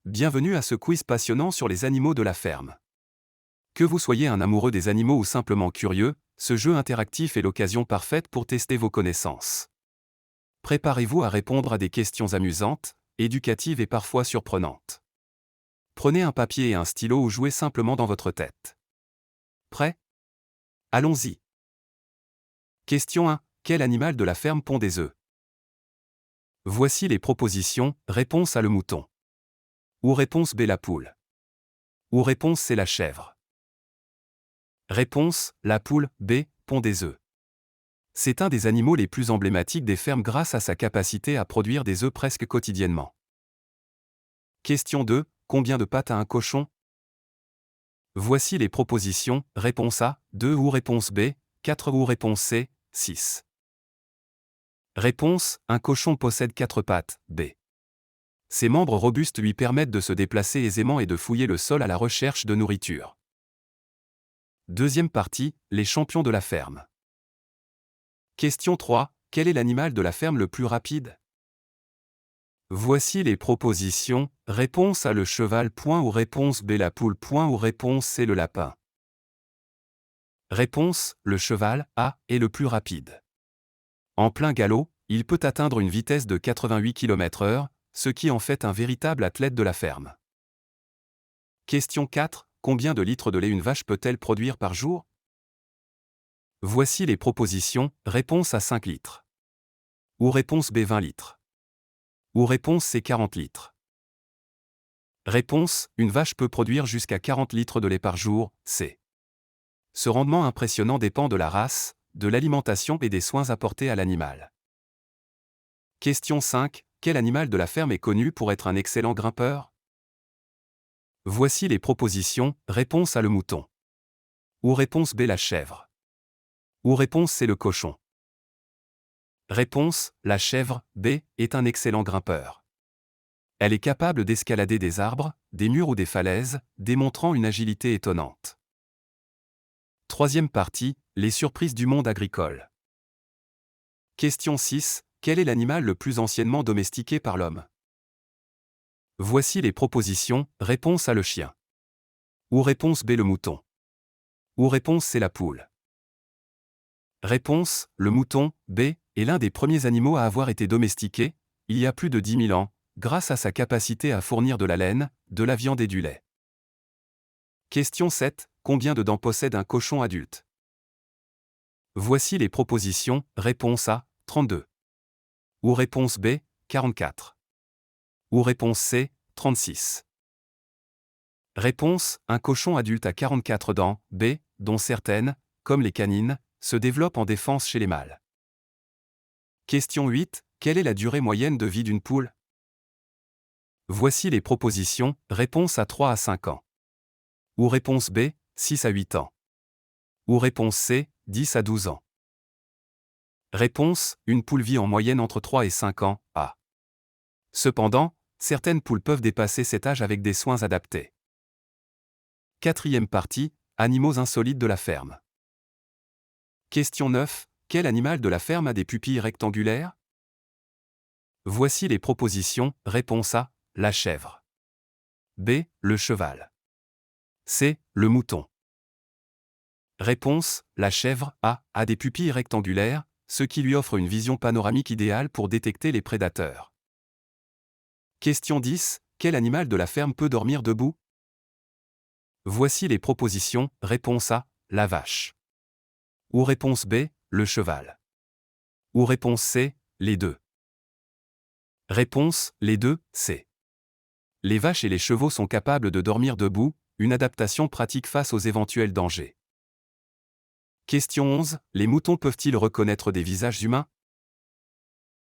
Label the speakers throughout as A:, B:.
A: Bienvenue à ce quiz passionnant sur les animaux de la ferme. Que vous soyez un amoureux des animaux ou simplement curieux, ce jeu interactif est l'occasion parfaite pour tester vos connaissances. Préparez-vous à répondre à des questions amusantes, éducatives et parfois surprenantes. Prenez un papier et un stylo ou jouez simplement dans votre tête. Prêt? Allons-y. Question 1. Quel animal de la ferme pond des œufs? Voici les propositions. Réponse A, le mouton. Ou réponse B, la poule. Ou réponse C, la chèvre. Réponse, la poule. B, pond des œufs. C'est un des animaux les plus emblématiques des fermes grâce à sa capacité à produire des œufs presque quotidiennement. Question 2. Combien de pattes a un cochon? Voici les propositions. Réponse A, 2 ou réponse B, 4 ou réponse C, 6. Réponse, un cochon possède 4 pattes. B. Ses membres robustes lui permettent de se déplacer aisément et de fouiller le sol à la recherche de nourriture. Deuxième partie, les champions de la ferme. Question 3. Quel est l'animal de la ferme le plus rapide? Voici les propositions. Réponse A, le cheval. Ou réponse B, la poule. Ou réponse C, le lapin. Réponse, le cheval, A, est le plus rapide. En plein galop, il peut atteindre une vitesse de 88 km/h, ce qui en fait un véritable athlète de la ferme. Question 4. Combien de litres de lait une vache peut-elle produire par jour? Voici les propositions. Réponse A, 5 litres. Ou réponse B, 20 litres. Ou réponse C, 40 litres. Réponse, une vache peut produire jusqu'à 40 litres de lait par jour, C. Ce rendement impressionnant dépend de la race, de l'alimentation et des soins apportés à l'animal. Question 5. Quel animal de la ferme est connu pour être un excellent grimpeur? Voici les propositions. Réponse A, le mouton. Ou réponse B, la chèvre. Ou réponse C, le cochon. Réponse, la chèvre, B, est un excellent grimpeur. Elle est capable d'escalader des arbres, des murs ou des falaises, démontrant une agilité étonnante. Troisième partie, les surprises du monde agricole. Question 6. Quel est l'animal le plus anciennement domestiqué par l'homme? Voici les propositions. Réponse A, le chien. Ou réponse B, le mouton. Ou réponse C, la poule. Réponse, le mouton, B, est l'un des premiers animaux à avoir été domestiqué, il y a plus de 10 000 ans, grâce à sa capacité à fournir de la laine, de la viande et du lait. Question 7. Combien de dents possède un cochon adulte? Voici les propositions. Réponse A, 32. Ou réponse B, 44. Ou réponse C, 36. Réponse, un cochon adulte a 44 dents, B, dont certaines, comme les canines, se développent en défense chez les mâles. Question 8. Quelle est la durée moyenne de vie d'une poule? Voici les propositions. Réponse A, 3 à 5 ans. Ou réponse B, 6 à 8 ans. Ou réponse C, 10 à 12 ans. Réponse, une poule vit en moyenne entre 3 et 5 ans, A. Cependant, certaines poules peuvent dépasser cet âge avec des soins adaptés. Quatrième partie, animaux insolites de la ferme. Question 9. Quel animal de la ferme a des pupilles rectangulaires? Voici les propositions. Réponse A, la chèvre. B, le cheval. C, le mouton. Réponse, la chèvre, A des pupilles rectangulaires, ce qui lui offre une vision panoramique idéale pour détecter les prédateurs. Question 10. Quel animal de la ferme peut dormir debout? Voici les propositions. Réponse A, la vache. Ou réponse B, le cheval. Ou réponse C, les deux. Réponse, les deux, C. Les vaches et les chevaux sont capables de dormir debout, une adaptation pratique face aux éventuels dangers. Question 11. Les moutons peuvent-ils reconnaître des visages humains?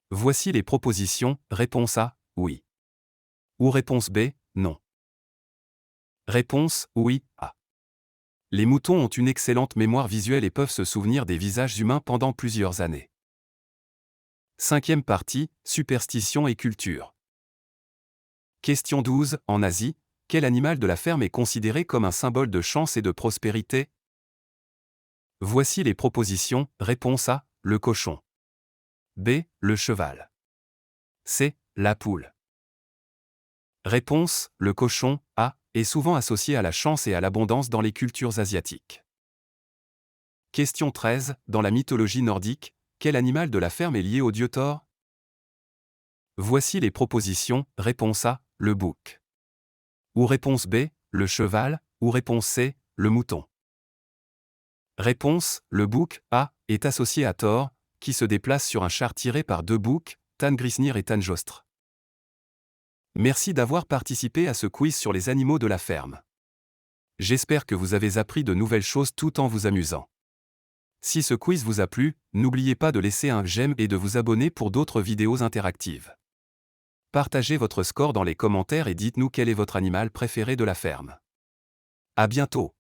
A: Voici les propositions. Réponse A, oui. Ou réponse B, non. Réponse, oui, A. Les moutons ont une excellente mémoire visuelle et peuvent se souvenir des visages humains pendant plusieurs années. Cinquième partie, superstition et culture. Question 12. En Asie, quel animal de la ferme est considéré comme un symbole de chance et de prospérité? Voici les propositions. Réponse A, le cochon. B, le cheval. C, la poule. Réponse, le cochon, A, est souvent associé à la chance et à l'abondance dans les cultures asiatiques. Question 13. Dans la mythologie nordique, quel animal de la ferme est lié au dieu Thor? Voici les propositions. Réponse A, le bouc. Ou réponse B, le cheval, ou réponse C, le mouton. Réponse, le bouc, A, est associé à Thor, qui se déplace sur un char tiré par deux boucs, Tangrisnir et Tanjostre. Merci d'avoir participé à ce quiz sur les animaux de la ferme. J'espère que vous avez appris de nouvelles choses tout en vous amusant. Si ce quiz vous a plu, n'oubliez pas de laisser un j'aime et de vous abonner pour d'autres vidéos interactives. Partagez votre score dans les commentaires et dites-nous quel est votre animal préféré de la ferme. À bientôt!